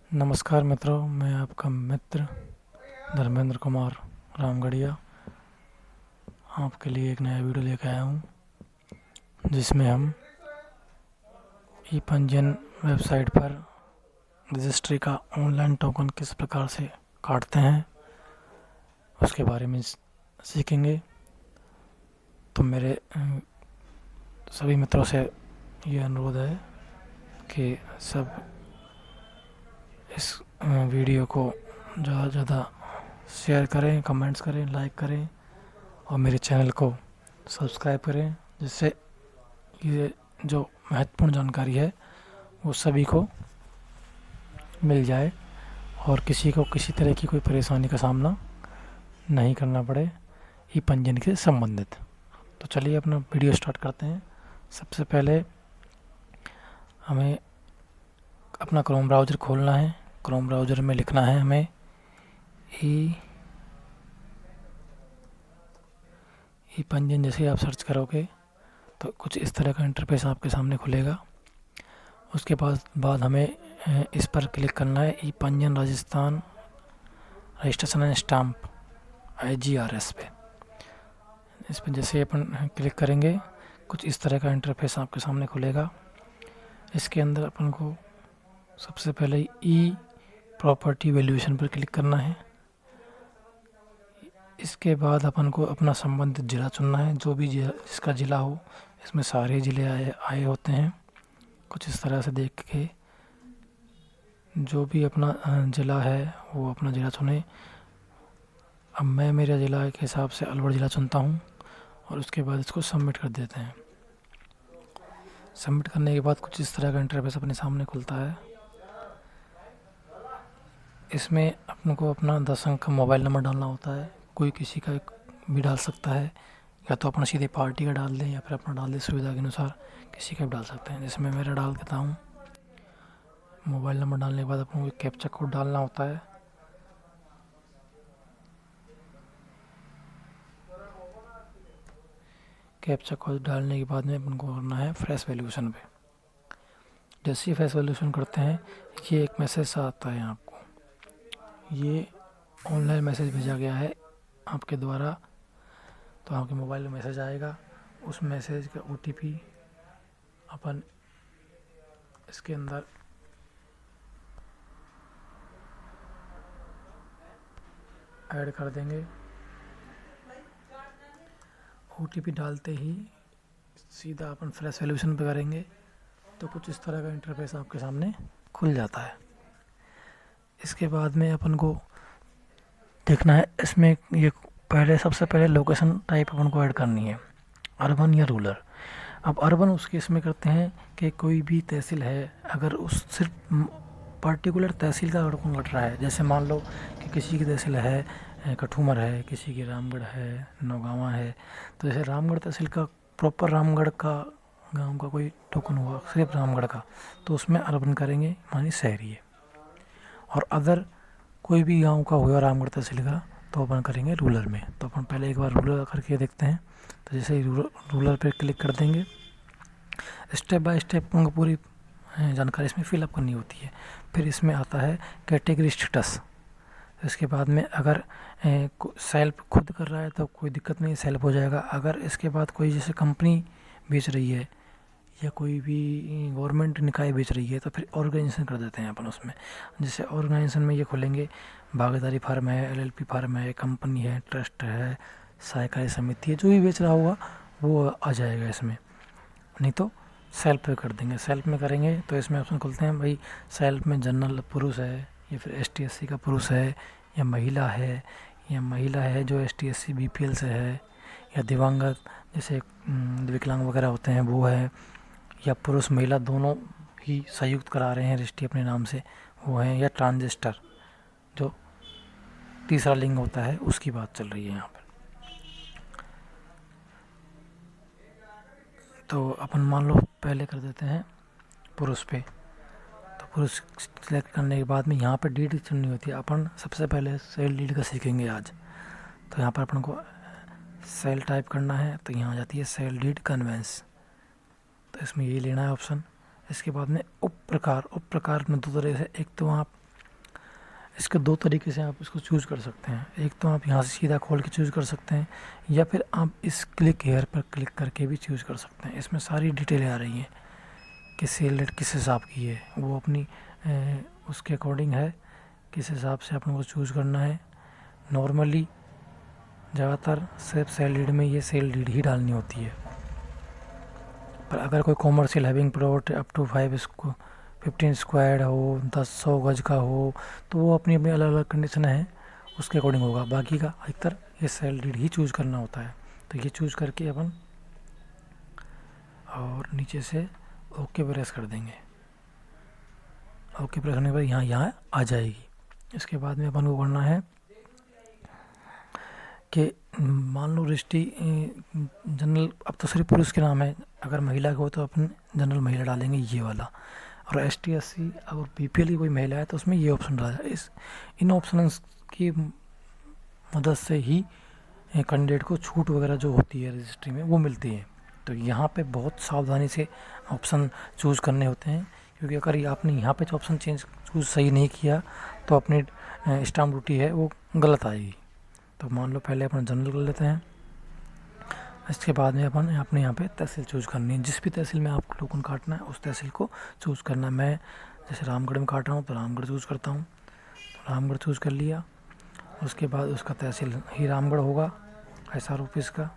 नमस्कार मित्रों, मैं आपका मित्र धर्मेंद्र कुमार रामगढ़िया आपके लिए एक नया वीडियो लेकर आया हूँ, जिसमें हम ई पंजीयन वेबसाइट पर रजिस्ट्री का ऑनलाइन टोकन किस प्रकार से काटते हैं उसके बारे में सीखेंगे। तो मेरे सभी मित्रों से ये अनुरोध है कि सब इस वीडियो को ज़्यादा से ज़्यादा शेयर करें, कमेंट्स करें, लाइक करें और मेरे चैनल को सब्सक्राइब करें, जिससे ये जो महत्वपूर्ण जानकारी है वो सभी को मिल जाए और किसी को किसी तरह की कोई परेशानी का सामना नहीं करना पड़े ई पंजीयन के संबंधित। तो चलिए अपना वीडियो स्टार्ट करते हैं। सबसे पहले हमें अपना क्रोम ब्राउज़र खोलना है। क्रोम ब्राउज़र में लिखना है हमें ई पंजीयन। जैसे आप सर्च करोगे तो कुछ इस तरह का इंटरफेस आपके सामने खुलेगा। उसके बाद हमें इस पर क्लिक करना है, ई पंजीयन Rajasthan registration and stamp IGRS पे। इस पर जैसे अपन क्लिक करेंगे कुछ इस तरह का इंटरफेस आपके सामने खुलेगा। इसके अंदर अपन को सबसे पहले ई प्रॉपर्टी वैल्यूएशन पर क्लिक करना है। इसके बाद अपन को अपना संबंधित ज़िला चुनना है, जो भी जिसका ज़िला हो। इसमें सारे ज़िले आए होते हैं। कुछ इस तरह से देख के जो भी अपना ज़िला है वो अपना ज़िला चुने। अब मैं मेरे ज़िला के हिसाब से अलवर ज़िला चुनता हूँ और उसके बाद इसको सबमिट कर देते हैं। सबमिट करने के बाद कुछ इस तरह का इंटरफेस अपने सामने खुलता है। इसमें अपन को अपना 10 अंक का मोबाइल नंबर डालना होता है। कोई किसी का भी डाल सकता है, या तो अपना सीधे पार्टी का डाल दें या फिर अपना डाल दें, सुविधा के अनुसार किसी का भी डाल सकते हैं। जैसे मैं मेरा डाल देता हूँ। मोबाइल नंबर डालने के बाद अपन को कैप्चा कोड डालना होता है। कैप्चा कोड डालने के बाद में अपन को करना है फ्रेश वैल्यूएशन पे। जैसे ही फ्रेश वैल्यूएशन करते हैं ये एक मैसेज आता है आपको, ये ऑनलाइन मैसेज भेजा गया है आपके द्वारा। तो आपके मोबाइल में मैसेज आएगा, उस मैसेज का OTP अपन इसके अंदर ऐड कर देंगे। OTP डालते ही सीधा अपन फ्रेश वैल्यूएशन पे करेंगे तो कुछ इस तरह का इंटरफेस आपके सामने खुल जाता है। इसके बाद में अपन को देखना है, इसमें ये सबसे पहले लोकेशन टाइप अपन को ऐड करनी है, अर्बन या रूरल। अब अर्बन उस केस में करते हैं कि कोई भी तहसील है, अगर उस सिर्फ पर्टिकुलर तहसील का अड़कन घट रहा है। जैसे मान लो कि किसी की तहसील है कठूमर है, किसी की रामगढ़ है, नौगावा है। तो जैसे रामगढ़ तहसील का प्रॉपर रामगढ़ का गांव का कोई टोकन हुआ सिर्फ रामगढ़ का, तो उसमें अर्बन करेंगे, मानी शहरी है। और अदर कोई भी गांव का हुआ रामगढ़ तहसील का तो अपन करेंगे रूरल में। तो अपन पहले एक बार रूरल करके देखते हैं। तो जैसे ही रूरल पे क्लिक कर देंगे, स्टेप बाय स्टेप उनको पूरी जानकारी इसमें फिलअप करनी होती है। फिर इसमें आता है कैटेगरी स्टेटस। इसके बाद में अगर सेल्फ खुद कर रहा है तो कोई दिक्कत नहीं, सेल्फ हो जाएगा। अगर इसके बाद कोई जैसे कंपनी बेच रही है या कोई भी गवर्नमेंट निकाय बेच रही है तो फिर ऑर्गेनाइजेशन कर देते हैं अपन उसमें। जैसे ऑर्गेनाइजेशन में ये खोलेंगे, भागीदारी फार्म है, LLP फार्म है, कंपनी है, ट्रस्ट है, सहकारी समिति है, जो भी बेच रहा होगा वो आ जाएगा इसमें। नहीं तो सेल्फ पे कर देंगे। सेल्फ में करेंगे तो इसमें ऑप्शन खुलते हैं, भाई सेल्फ में जनरल पुरुष है या फिर ST SC का पुरुष है, या महिला है जो ST SC BPL से है, या दिव्यांगत जैसे विकलांग वगैरह होते हैं वो है, या पुरुष महिला दोनों ही संयुक्त करा रहे हैं रजिस्ट्री अपने नाम से वो हैं, या ट्रांजिस्टर जो तीसरा लिंग होता है उसकी बात चल रही है यहाँ पर। तो अपन मान लो पहले कर देते हैं पुरुष पे। तो पुरुष सेलेक्ट करने के बाद में यहाँ पर डीड चुननी होती है। अपन सबसे पहले सेल डीड का सीखेंगे आज। तो यहाँ पर अपन को सेल टाइप करना है, तो यहाँ आ जाती है सेल डीड कन्वेंस। तो इसमें यही लेना है ऑप्शन। इसके बाद में उप प्रकार में दो तरह से, एक तो आप इसके दो तरीके से आप इसको चूज़ कर सकते हैं। एक तो आप यहाँ से सीधा खोल के चूज़ कर सकते हैं, या फिर आप इस क्लिक हेयर पर क्लिक करके भी चूज़ कर सकते हैं। इसमें सारी डिटेलें आ रही हैं कि सेल रेट किस हिसाब की है, वो अपनी उसके अकॉर्डिंग है, किस हिसाब से अपन को चूज़ करना है। नॉर्मली ज़्यादातर सिर्फ सेल लीड में ये सेल लीड ही डालनी होती है, पर अगर कोई commercial having plot up to 15 square हो, 10-100 गज का हो, तो वो अपनी अपनी अलग अलग कंडीशन है, उसके अकॉर्डिंग होगा। बाकी का अधिकतर ये सेल लीड ही चूज़ करना होता है। तो ये चूज़ करके अपन और नीचे से ओके प्रेस कर देंगे। ओके प्रेस करने के बाद यहाँ आ जाएगी। इसके बाद में अपन को करना है कि मान लो रजिस्ट्री जनरल, अब तो सिर्फ पुरुष के नाम है, अगर महिला को हो तो अपन जनरल महिला डालेंगे ये वाला, और ST SC और BPL की कोई महिला है तो उसमें ये ऑप्शन डाला है। इन ऑप्शन की मदद से ही कैंडिडेट को छूट वगैरह जो होती है रजिस्ट्री में वो मिलती है। तो यहाँ पे बहुत सावधानी से ऑप्शन चूज़ करने होते हैं, क्योंकि अगर आपने यहाँ पे जो ऑप्शन चूज़ सही नहीं किया तो अपनी स्टाम्प ड्यूटी है वो गलत आएगी। तो मान लो पहले अपन जनरल कर लेते हैं। इसके बाद में अपन अपने यहाँ पे तहसील चूज़ करनी है। जिस भी तहसील में आपको टोकन काटना है उस तहसील को चूज़ करना है। मैं जैसे रामगढ़ में काट रहा हूँ तो रामगढ़ चूज़ करता हूँ, तो रामगढ़ चूज़ कर लिया। उसके बाद उसका तहसील ही रामगढ़ होगा, SR ऑफिस का।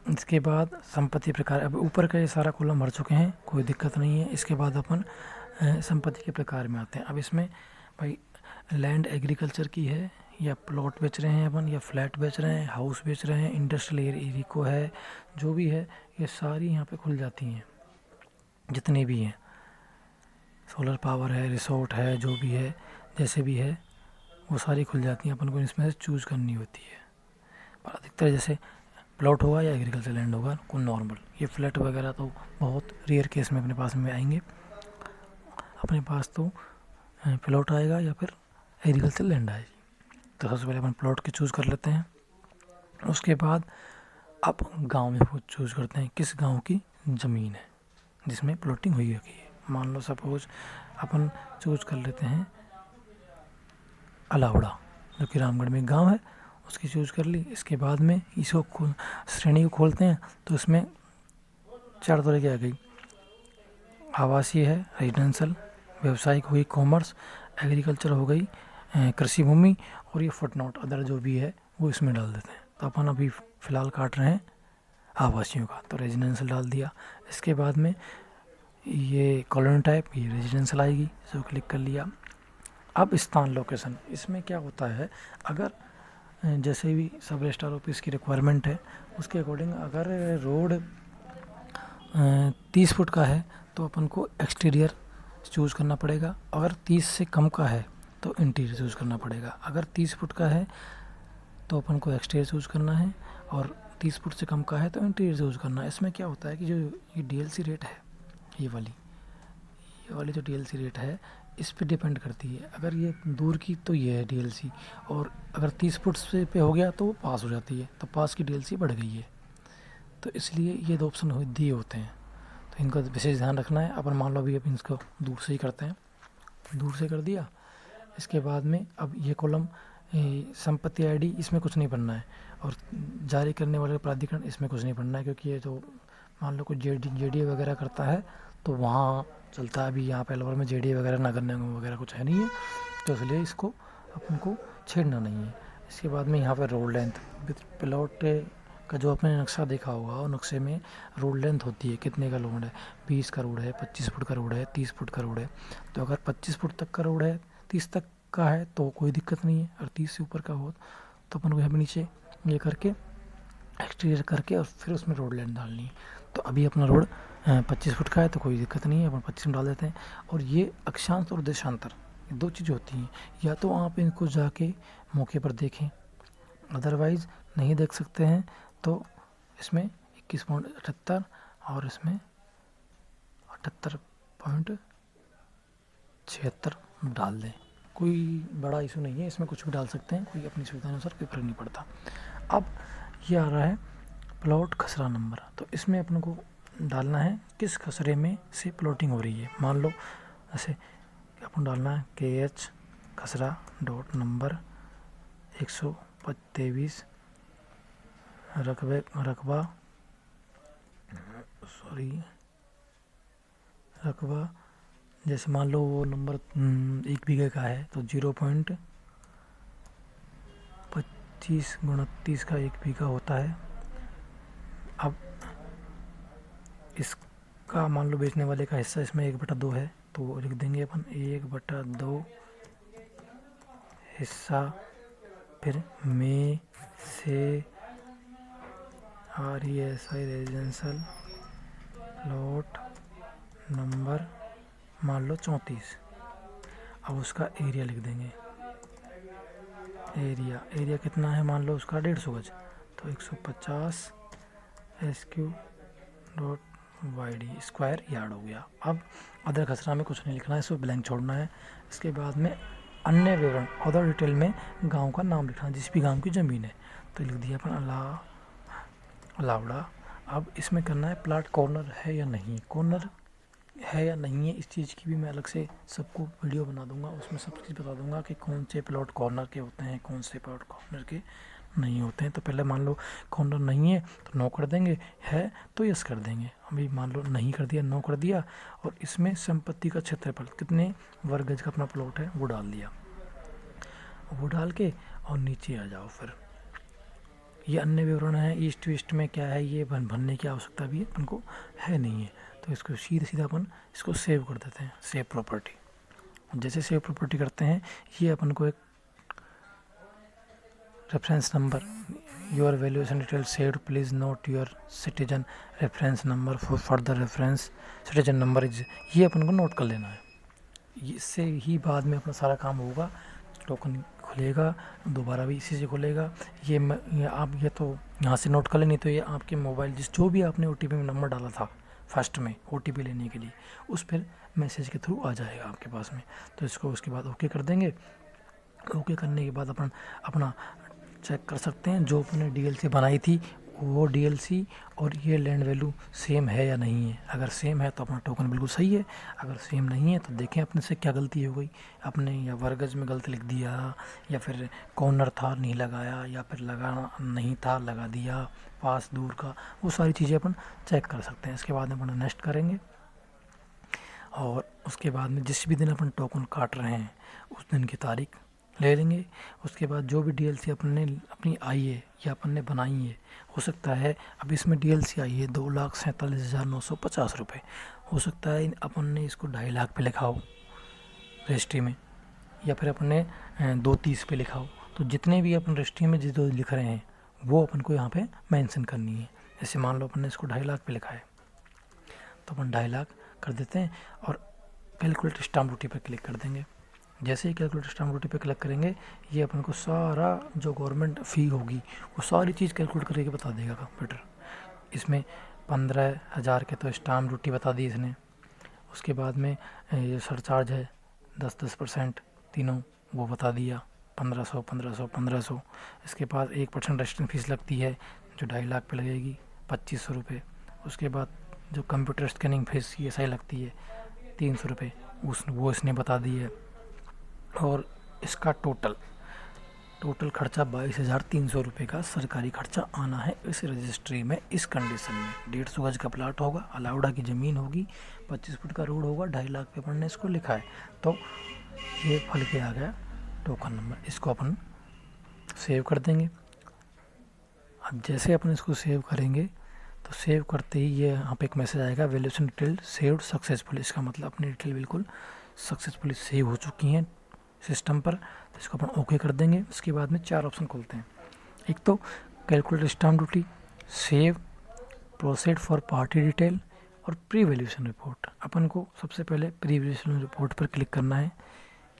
इसके बाद संपत्ति प्रकार, अब ऊपर का ये सारा कॉलम भर चुके हैं, कोई दिक्कत नहीं है। इसके बाद अपन संपत्ति के प्रकार में आते हैं। अब इसमें भाई लैंड एग्रीकल्चर की है, या प्लॉट बेच रहे हैं अपन, या फ्लैट बेच रहे हैं, हाउस बेच रहे हैं, इंडस्ट्रियल एरिया को है, जो भी है ये सारी यहाँ पे खुल जाती हैं। जितने भी हैं, सोलर पावर है, रिसोर्ट है, जो भी है, जैसे भी है वो सारी खुल जाती हैं। अपन को इसमें से चूज़ करनी होती है। पर अधिकतर जैसे प्लॉट होगा या एग्रीकल्चर लैंड होगा, कोई नॉर्मल, ये फ्लैट वगैरह तो बहुत रेयर केस में अपने पास में आएंगे। अपने पास तो प्लॉट आएगा या फिर एग्रीकल्चर लैंड आएगी। तो सबसे पहले अपन प्लॉट के चूज़ कर लेते हैं। उसके बाद अब गांव में चूज़ करते हैं किस गांव की ज़मीन है जिसमें प्लॉटिंग हुई रखी है। मान लो सपोज अपन चूज़ कर लेते हैं अलावड़ा, जो कि रामगढ़ में गांव है, उसकी चूज़ कर ली। इसके बाद में इसको श्रेणी को खोलते हैं तो इसमें 4 तरह की आ गई। आवासीय है, रेजिडेंशियल, व्यावसायिक हुई, कॉमर्स, एग्रीकल्चर हो गई, कृषि भूमि, और ये फुटनोट अदर जो भी है वो इसमें डाल देते हैं। तो अपन अभी फ़िलहाल काट रहे हैं आवासियों का, तो रेजिडेंशियल डाल दिया। इसके बाद में ये कॉलोनी टाइप, ये रेजिडेंशियल आएगी, जो क्लिक कर लिया। अब स्थान लोकेशन, इसमें क्या होता है, अगर जैसे भी सब रजिस्ट्रार ऑफिस की रिक्वायरमेंट है उसके अकॉर्डिंग अगर रोड 30 फुट का है तो अपन को एक्सटीरियर चूज़ करना पड़ेगा। अगर 30 से कम का है तो इंटीरियर चूज़ करना पड़ेगा। अगर 30 फुट का है तो अपन को एक्सटीरियर चूज़ करना है, और 30 फुट से कम का है तो इंटीरियर चूज़ करना है। इसमें क्या होता है कि जो ये DLC रेट है, ये वाली जो DLC रेट है इस पे डिपेंड करती है। अगर ये दूर की तो ये है DLC, और अगर 30 फुट से पे हो गया तो वो पास हो जाती है, तो पास की DLC बढ़ गई है। तो इसलिए ये 2 ऑप्शन दिए होते हैं, तो इनका विशेष ध्यान रखना है। अपन मान लो अभी अपन इसको दूर से ही करते हैं, दूर से कर दिया। इसके बाद में अब ये कॉलम संपत्ति ID, इसमें कुछ नहीं पढ़ना है, और जारी करने वाले प्राधिकरण, इसमें कुछ नहीं पढ़ना है, क्योंकि ये तो मान लो कोई JDA वगैरह करता है तो वहाँ चलता है। अभी यहाँ पे अलवर में JDA वगैरह नगर निगम वगैरह कुछ है नहीं है, तो इसलिए इसको अपन को छेड़ना नहीं है। इसके बाद में यहाँ पे रोड लेंथ विथ प्लॉट का जो आपने नक्शा देखा होगा, और नक्शे में रोड लेंथ होती है, कितने का रोड है, 20 का रोड है, 25 फुट का रोड है, 30 फुट का रोड है। तो अगर 25 फुट तक का रोड है, 30 तक का है तो कोई दिक्कत नहीं है, और 30 से ऊपर का हो तो अपन को यहाँ पे नीचे ये करके एक्सटीरियर करके और फिर उसमें रोड लेंथ डालनी है। तो अभी अपना रोड 25 फुट का है तो कोई दिक्कत नहीं है, अपन 25 में डाल देते हैं। और ये अक्षांश और देशांतर, ये 2 चीज़ होती हैं, या तो आप इनको जाके मौके पर देखें, अदरवाइज़ नहीं देख सकते हैं तो इसमें 21.78 और इसमें 78.76 डाल दें। कोई बड़ा इशू नहीं है, इसमें कुछ भी डाल सकते हैं, कोई अपनी सुविधा अनुसार कोई फर्क नहीं पड़ता। अब ये आ रहा है प्लॉट खसरा नंबर, तो इसमें अपन को डालना है किस खसरे में से प्लॉटिंग हो रही है। मान लो ऐसे अपन डालना है KH खसरा डॉट नंबर 123 रकबा जैसे मान लो वो नंबर 1 बीघे का है तो 0.25 × 30 का 1 बीघा होता है। अब इसका मान लो बेचने वाले का हिस्सा इसमें 1/2 है तो लिख देंगे अपन 1/2 हिस्सा, फिर में से RESI रेजिडेंशियल प्लॉट नंबर मान लो 34। अब उसका एरिया लिख देंगे। एरिया कितना है मान लो उसका 150 गज तो 150 SQ.YD स्क्वायर यार्ड हो गया। अब अदर खसरा में कुछ नहीं लिखना है, इसको ब्लैंक छोड़ना है। इसके बाद में अन्य विवरण अदर डिटेल में गांव का नाम लिखना है, जिस भी गांव की ज़मीन है तो लिख दिया अपन अलावड़ा। अब इसमें करना है प्लाट कॉर्नर है या नहीं, कॉर्नर है या नहीं है इस चीज़ की भी मैं अलग से सबको वीडियो बना दूंगा, उसमें सब चीज़ बता दूंगा कि कौन से प्लॉट कॉर्नर के होते हैं, कौन से प्लॉट कॉर्नर के नहीं होते हैं। तो पहले मान लो कॉर्नर नहीं है तो नो कर देंगे, है तो यस कर देंगे। अभी मान लो नहीं कर दिया, नो कर दिया, और इसमें संपत्ति का क्षेत्रफल कितने वर्ग गज का अपना प्लॉट है वो डाल दिया। वो डाल के और नीचे आ जाओ। फिर ये अन्य विवरण है, ईस्ट वेस्ट में क्या है ये भरने की आवश्यकता भी अपन को है नहीं है, तो इसको सीधा अपन इसको सेव कर देते हैं, सेव प्रॉपर्टी। जैसे सेव प्रॉपर्टी करते हैं ये अपन को एक reference number your valuation detail saved please not your citizen reference number for further reference citizen number is, ये अपन को नोट कर लेना है। इससे ही बाद में अपना सारा काम होगा, टोकन खुलेगा, दोबारा भी इसी से खुलेगा। ये आप ये तो यहाँ से नोट कर लें, नहीं तो ये आपके मोबाइल जो भी आपने OTP में नंबर डाला था फर्स्ट में OTP लेने के लिए, उस पर मैसेज के थ्रू आ जाएगा आपके पास में। तो इसको उसके बाद ओके कर देंगे। ओके करने के बाद अपन अपना चेक कर सकते हैं जो अपने DLC बनाई थी वो DLC और ये लैंड वैल्यू सेम है या नहीं है। अगर सेम है तो अपना टोकन बिल्कुल सही है, अगर सेम नहीं है तो देखें अपने से क्या गलती हो गई, अपने या वर्गज में गलती लिख दिया, या फिर कॉर्नर था नहीं लगाया, या फिर लगाना नहीं था लगा दिया, पास दूर का, वो सारी चीज़ें अपन चेक कर सकते हैं। इसके बाद में अपन नेक्स्ट करेंगे और उसके बाद में जिस भी दिन अपन टोकन काट रहे हैं उस दिन की तारीख ले लेंगे। उसके बाद जो भी DLC अपनी आई है या अपन ने बनाई है, हो सकता है अब इसमें DLC आई है 2,47,950 रुपये, हो सकता है अपन ने इसको 2.5 लाख पे लिखा हो रजिस्ट्री में, या फिर अपन ने 230 पे लिखा हो। तो जितने भी अपन रजिस्ट्री में जो लिख रहे हैं वो अपन को यहाँ पे मेंशन करनी है। जैसे मान लो अपन ने इसको 2.5 लाख पे लिखा है तो अपन 2.5 लाख कर देते हैं और कैलकुलेट स्टाम्प ड्यूटी पर क्लिक कर देंगे। जैसे ही कैलकुलेट स्टाम्प ड्यूटी पे क्लिक करेंगे ये अपन को सारा जो गवर्नमेंट फ़ी होगी वो सारी चीज़ कैलकुलेट करके बता देगा कंप्यूटर। इसमें 15,000 के तो स्टाम्प ड्यूटी बता दी इसने, उसके बाद में ये सरचार्ज है 10% तीनों वो बता दिया 1500। इसके बाद 1% रजिस्ट्रेशन फीस लगती है जो 2.5 लाख पे लगेगी 2,500 रुपये। उसके बाद जो कंप्यूटर स्कैनिंग फीस ये सही लगती है 300 रुपये, वो इसने बता दी है। और इसका टोटल खर्चा 22,300 रुपये का सरकारी खर्चा आना है इस रजिस्ट्री में। इस कंडीशन में 150 गज का प्लाट होगा, अलाउडा की ज़मीन होगी, 25 फुट का रोड होगा, 2.5 लाख पे अपन ने इसको लिखा है, तो ये फल के आ गया टोकन नंबर। इसको अपन सेव कर देंगे। अब जैसे अपन इसको सेव करेंगे तो सेव करते ही ये यहाँ पे एक मैसेज आएगा वैल्यूएशन डिटेल सेव्ड सक्सेसफुल। इसका मतलब अपनी डिटेल बिल्कुल सक्सेसफुली सेव हो चुकी हैं सिस्टम पर। तो इसको अपन ओके कर देंगे। उसके बाद में 4 ऑप्शन खुलते हैं। एक तो calculate stamp duty, save, proceed for party detail और प्री वैल्यूएशन रिपोर्ट। अपन को सबसे पहले प्री वैल्यूएशन रिपोर्ट पर क्लिक करना है,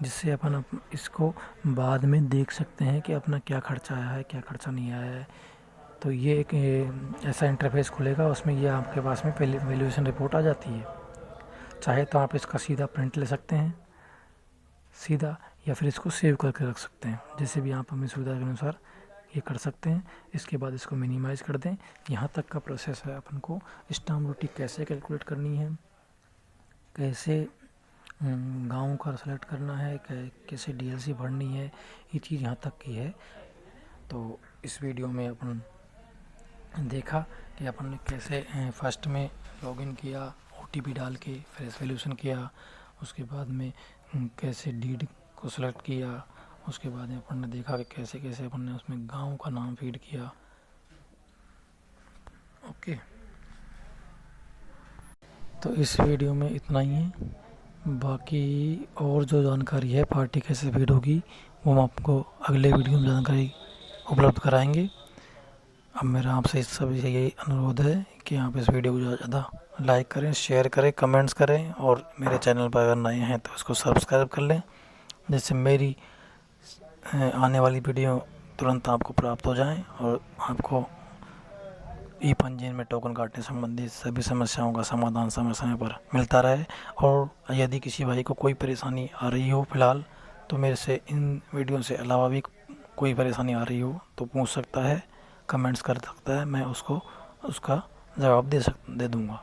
जिससे अपन इसको बाद में देख सकते हैं कि अपना क्या खर्चा आया है क्या खर्चा नहीं आया है। तो ये एक ऐसा इंटरफेस खुलेगा, उसमें ये आपके पास में पहले वैल्यूएशन रिपोर्ट आ जाती है। चाहे तो आप इसका सीधा प्रिंट ले सकते हैं सीधा, या फिर इसको सेव करके रख सकते हैं, जैसे भी आप अपनी सुविधा के अनुसार ये कर सकते हैं। इसके बाद इसको मिनिमाइज़ कर दें। यहाँ तक का प्रोसेस है अपन को स्टाम्प ड्यूटी कैसे कैलकुलेट करनी है, कैसे गाँव का सेलेक्ट करना है, कैसे DLC भरनी है, ये चीज़ यहाँ तक की है। तो इस वीडियो में अपन देखा कि अपन ने कैसे फर्स्ट में लॉगिन किया, OTP डाल के फ्रेश वैल्यूशन किया, उसके बाद में कैसे डीड को सेलेक्ट किया, उसके बाद में अपन ने देखा कि कैसे कैसे अपन ने उसमें गांव का नाम फीड किया। ओके, तो इस वीडियो में इतना ही है। बाकी और जो जानकारी है पार्टी कैसे फीड होगी वो हम आपको अगले वीडियो में जानकारी उपलब्ध कराएंगे। अब मेरा आपसे इस सभी से यही अनुरोध है कि आप इस वीडियो को ज़्यादा से ज़्यादा लाइक करें, शेयर करें, कमेंट्स करें और मेरे चैनल पर अगर नए हैं तो इसको सब्सक्राइब कर लें, जिससे मेरी आने वाली वीडियो तुरंत आपको प्राप्त हो जाएं और आपको ई पंजीयन में टोकन काटने संबंधित सभी समस्याओं का समाधान समय समय पर मिलता रहे। और यदि किसी भाई को कोई परेशानी आ रही हो फ़िलहाल, तो मेरे से इन वीडियो से अलावा भी कोई परेशानी आ रही हो तो पूछ सकता है, कमेंट्स कर सकता है, मैं उसको उसका जवाब दे दूँगा।